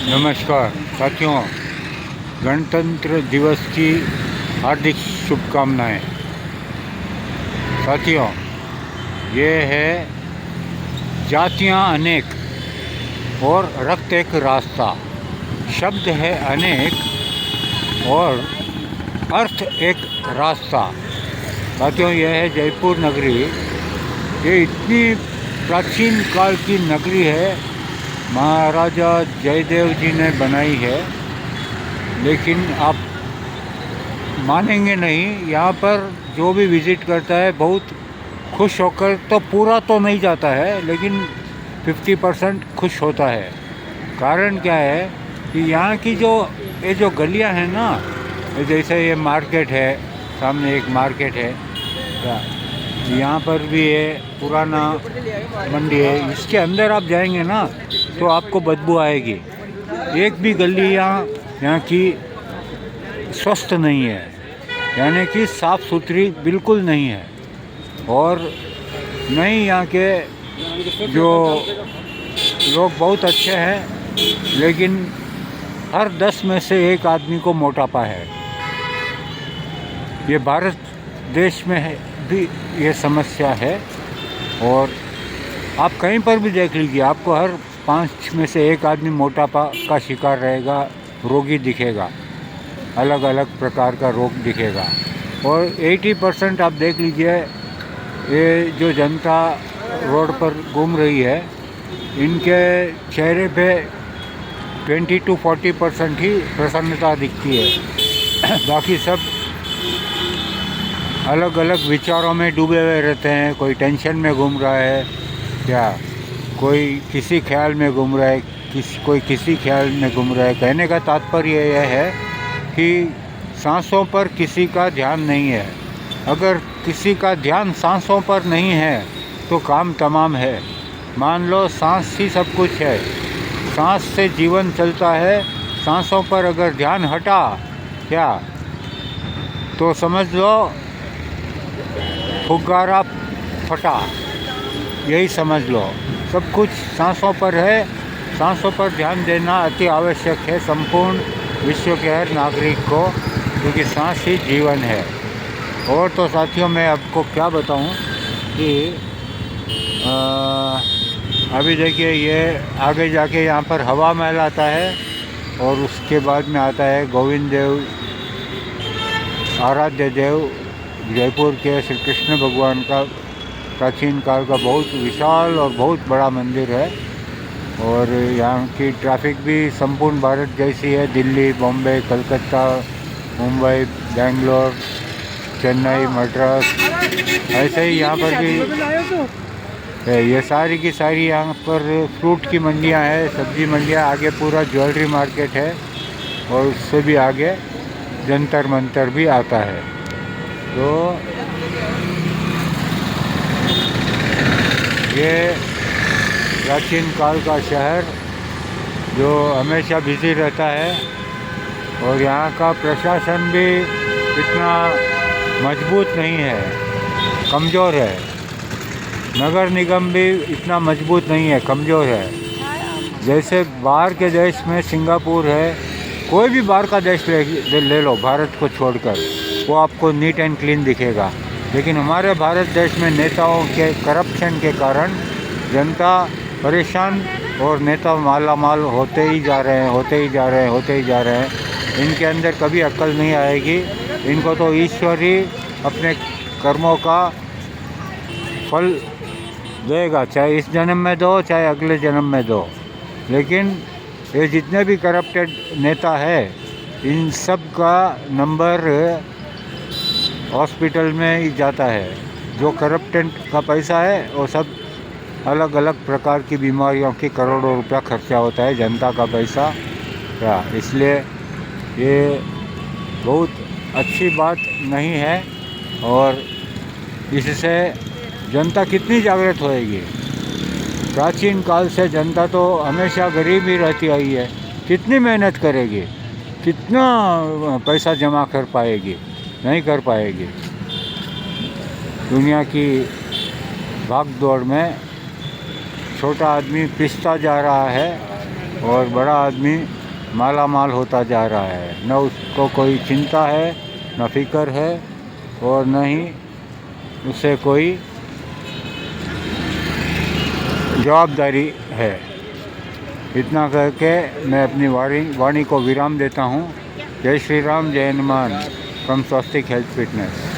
नमस्कार साथियों, गणतंत्र दिवस की हार्दिक शुभकामनाएं। साथियों, ये है जातियां अनेक और रक्त एक रास्ता। शब्द है अनेक और अर्थ एक रास्ता। साथियों, यह है जयपुर नगरी। ये इतनी प्राचीन काल की नगरी है, महाराजा जयदेव जी ने बनाई है। लेकिन आप मानेंगे नहीं, यहाँ पर जो भी विज़िट करता है बहुत खुश होकर, तो पूरा तो नहीं जाता है लेकिन 50% खुश होता है। कारण क्या है कि यहाँ की ये जो गलियाँ हैं ना, जैसे ये मार्केट है, सामने एक मार्केट है, यहाँ पर भी है पुराना मंडी है। इसके अंदर आप जाएंगे ना तो आपको बदबू आएगी। एक भी गली यहाँ की स्वस्थ नहीं है, यानी कि साफ़ सुथरी बिल्कुल नहीं है। और नहीं, यहाँ के जो लोग बहुत अच्छे हैं, लेकिन हर 10 में से एक आदमी को मोटापा है। ये भारत देश में है भी ये समस्या है, और आप कहीं पर भी देख लीजिए, आपको हर 5 में से एक आदमी मोटापा का शिकार रहेगा, रोगी दिखेगा, अलग अलग प्रकार का रोग दिखेगा। और 80% आप देख लीजिए, ये जो जनता रोड पर घूम रही है, इनके चेहरे पे 20 to 40% ही प्रसन्नता दिखती है। बाकी सब अलग अलग विचारों में डूबे हुए रहते हैं। कोई टेंशन में घूम रहा है, क्या कोई किसी ख्याल में घूम रहा है, कोई किसी ख्याल में घूम रहा है। कहने का तात्पर्य यह है कि सांसों पर किसी का ध्यान नहीं है। अगर किसी का ध्यान सांसों पर नहीं है तो काम तमाम है। मान लो सांस ही सब कुछ है, सांस से जीवन चलता है। सांसों पर अगर ध्यान हटा क्या, तो समझ लो फुग्गारा फटा, यही समझ लो। सब कुछ सांसों पर है। सांसों पर ध्यान देना अति आवश्यक है संपूर्ण विश्व के हर नागरिक को, क्योंकि सांस ही जीवन है। और तो साथियों, मैं आपको क्या बताऊं कि अभी देखिए, ये आगे जाके यहाँ पर हवा महल आता है, और उसके बाद में आता है गोविंद देव, आराध्य देव, जयपुर के श्री कृष्ण भगवान का प्राचीन काल का बहुत विशाल और बहुत बड़ा मंदिर है। और यहाँ की ट्रैफिक भी संपूर्ण भारत जैसी है। दिल्ली, बॉम्बे, कलकत्ता, मुंबई, बेंगलोर, चेन्नई, मद्रास, ऐसे ही यहाँ पर भी ये सारी की सारी यहाँ पर फ्रूट की मंडियाँ हैं, सब्जी मंडियाँ। आगे पूरा ज्वेलरी मार्केट है, और उससे भी आगे जंतर मंतर भी आता है। तो ये प्राचीन काल का शहर जो हमेशा बिजी रहता है, और यहाँ का प्रशासन भी इतना मजबूत नहीं है, कमज़ोर है। नगर निगम भी इतना मजबूत नहीं है, कमज़ोर है। जैसे बाहर के देश में सिंगापुर है, कोई भी बाहर का देश ले लो भारत को छोड़कर, वो आपको नीट एंड क्लीन दिखेगा। लेकिन हमारे भारत देश में नेताओं के करप्शन के कारण जनता परेशान, और नेता माला माल होते ही जा रहे हैं, होते ही जा रहे हैं, होते ही जा रहे हैं। इनके अंदर कभी अक्ल नहीं आएगी। इनको तो ईश्वर ही अपने कर्मों का फल देगा, चाहे इस जन्म में दो, चाहे अगले जन्म में दो। लेकिन ये जितने भी करप्टेड नेता है, इन सब का नंबर हॉस्पिटल में ही जाता है। जो करप्टेड का पैसा है, वो सब अलग अलग प्रकार की बीमारियों की करोड़ों रुपया खर्चा होता है, जनता का पैसा। क्या इसलिए ये बहुत अच्छी बात नहीं है, और इससे जनता कितनी जागृत होएगी। प्राचीन काल से जनता तो हमेशा गरीब ही रहती आई है। कितनी मेहनत करेगी, कितना पैसा जमा कर पाएगी, नहीं कर पाएगी। दुनिया की भाग दौड़ में छोटा आदमी पिसता जा रहा है, और बड़ा आदमी माला माल होता जा रहा है। न उसको कोई चिंता है, न फिक्र है, और न ही उससे कोई जवाबदारी है। इतना करके मैं अपनी वाणी को विराम देता हूँ। जय श्री राम, जय Hanuman from Swastik health fitness.